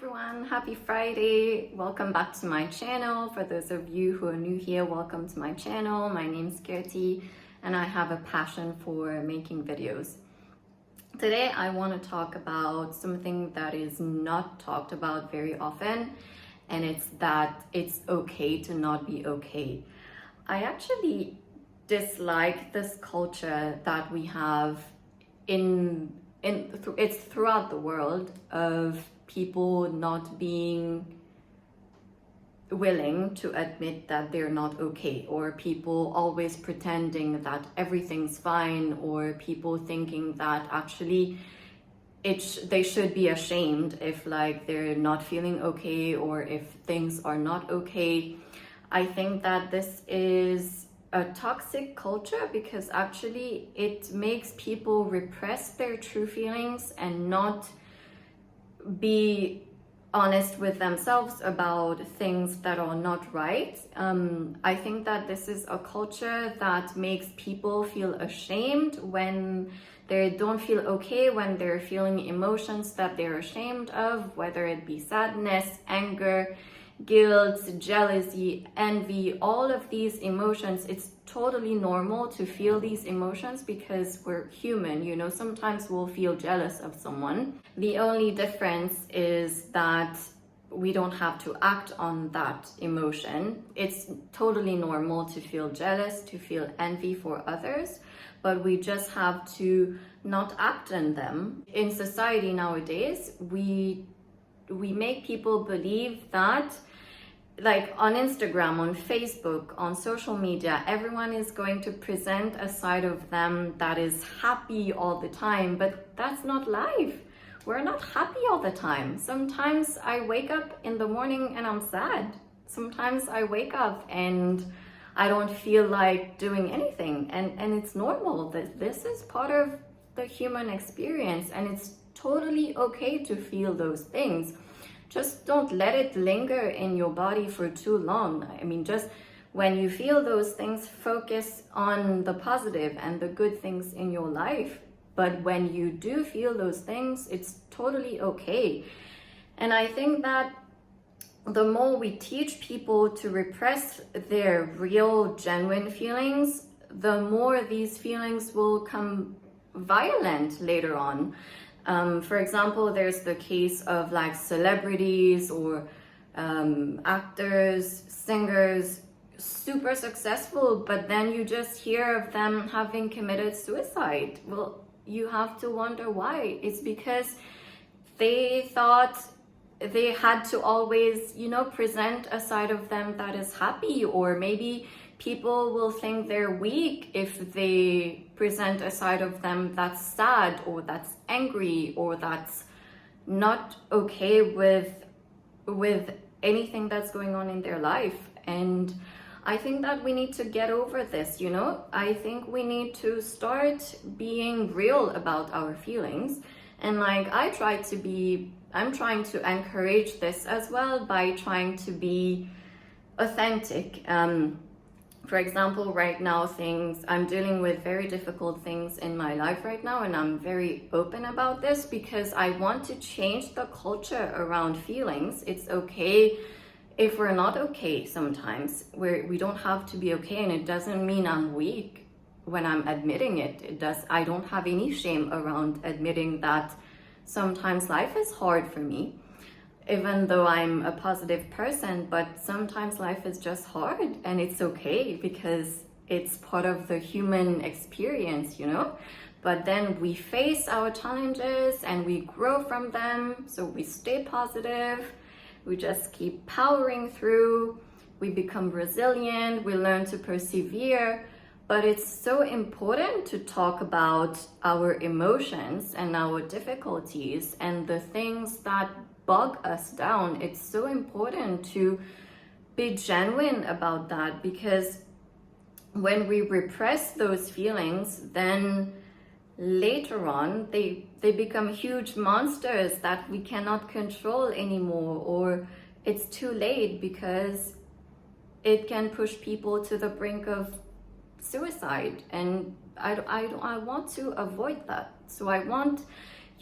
everyone, happy Friday. Welcome back to my channel. For those of you who are new here, welcome to my channel. My name's Kirti and I have a passion for making videos. Today I want to talk about something that is not talked about very often, and it's that it's okay to not be okay. I actually dislike this culture that we have it's throughout the world of people not being willing to admit that they're not okay, or people always pretending that everything's fine, or people thinking that actually they should be ashamed if like they're not feeling okay or if things are not okay. I think that this is a toxic culture because actually it makes people repress their true feelings and not be honest with themselves about things that are not right. I think that this is a culture that makes people feel ashamed when they don't feel okay, when they're feeling emotions that they're ashamed of, whether it be sadness, anger, guilt, jealousy, envy, all of these emotions. It's totally normal to feel these emotions because we're human, you know. Sometimes we'll feel jealous of someone. The only difference is that we don't have to act on that emotion. It's totally normal to feel jealous, to feel envy for others, but we just have to not act on them. In society nowadays, we make people believe that, like on Instagram, on Facebook, on social media, everyone is going to present a side of them that is happy all the time, but that's not life. We're not happy all the time. Sometimes I wake up in the morning and I'm sad. Sometimes I wake up and I don't feel like doing anything, and it's normal. This is part of the human experience, and it's totally okay to feel those things. Just don't let it linger in your body for too long. I mean, just when you feel those things, focus on the positive and the good things in your life. But when you do feel those things, it's totally okay. And I think that the more we teach people to repress their real, genuine feelings, the more these feelings will come violent later on. For example, there's the case of like celebrities or actors, singers, super successful, but then you just hear of them having committed suicide. Well, you have to wonder why. It's because they thought they had to always, you know, present a side of them that is happy, or maybe people will think they're weak if they present a side of them that's sad or that's angry or that's not okay with anything that's going on in their life. And I think that we need to get over this, you know. I think we need to start being real about our feelings. And like I'm trying to encourage this as well by trying to be authentic. For example, right now I'm dealing with very difficult things in my life right now, and I'm very open about this because I want to change the culture around feelings. It's okay if we're not okay sometimes. We don't have to be okay, and it doesn't mean I'm weak when I'm admitting it. I don't have any shame around admitting that sometimes life is hard for me, even though I'm a positive person, but sometimes life is just hard, and it's okay because it's part of the human experience, you know. But then we face our challenges and we grow from them, so we stay positive, we just keep powering through, we become resilient, we learn to persevere. But it's so important to talk about our emotions and our difficulties and the things that bog us down. It's so important to be genuine about that, because when we repress those feelings, then later on they become huge monsters that we cannot control anymore, or it's too late because it can push people to the brink of suicide. And I want to avoid that. So I want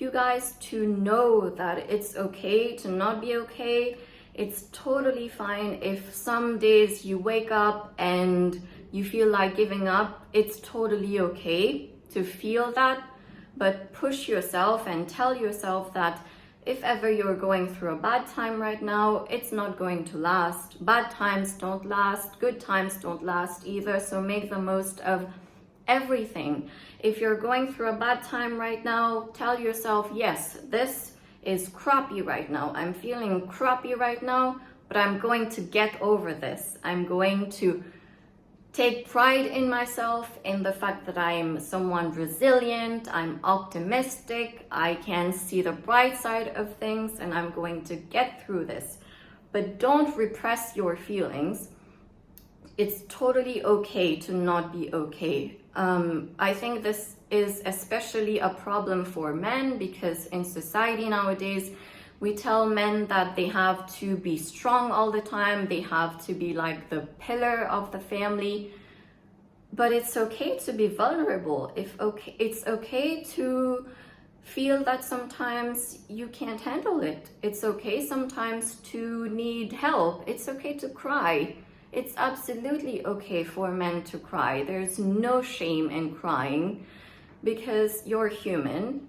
you guys to know that it's okay to not be okay. It's totally fine if some days you wake up and you feel like giving up. It's totally okay to feel that, but push yourself and tell yourself that if ever you're going through a bad time right now, it's not going to last. Bad times don't last, good times don't last either, so make the most of everything. If you're going through a bad time right now, tell yourself, yes, this is crappy right now. I'm feeling crappy right now, but I'm going to get over this. I'm going to take pride in myself, in the fact that I'm someone resilient, I'm optimistic, I can see the bright side of things, and I'm going to get through this. But don't repress your feelings. It's totally okay to not be okay. I think this is especially a problem for men, because in society nowadays, we tell men that they have to be strong all the time, they have to be like the pillar of the family. But it's okay to be vulnerable. It's okay to feel that sometimes you can't handle it. It's okay sometimes to need help. It's okay to cry. It's absolutely okay for men to cry. There's no shame in crying, because you're human.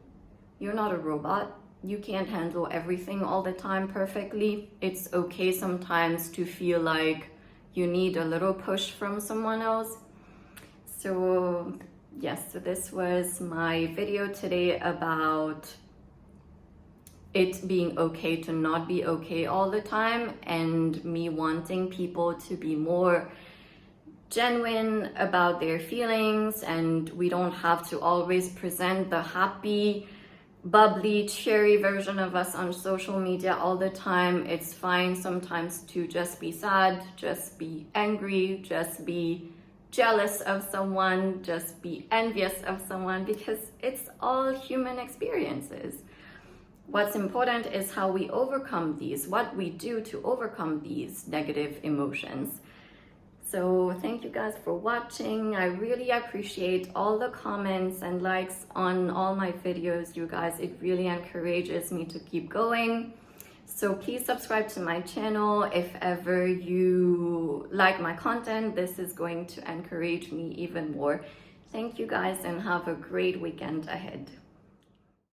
You're not a robot. You can't handle everything all the time perfectly. It's okay sometimes to feel like you need a little push from someone else. So yes, so this was my video today about it being okay to not be okay all the time, and me wanting people to be more genuine about their feelings, and we don't have to always present the happy, bubbly, cheery version of us on social media all the time. It's fine sometimes to just be sad, just be angry, just be jealous of someone, just be envious of someone, because it's all human experiences. What's important is how we overcome these, what we do to overcome these negative emotions. So thank you guys for watching. I really appreciate all the comments and likes on all my videos, you guys. It really encourages me to keep going. So please subscribe to my channel if ever you like my content. This is going to encourage me even more. Thank you guys, and have a great weekend ahead.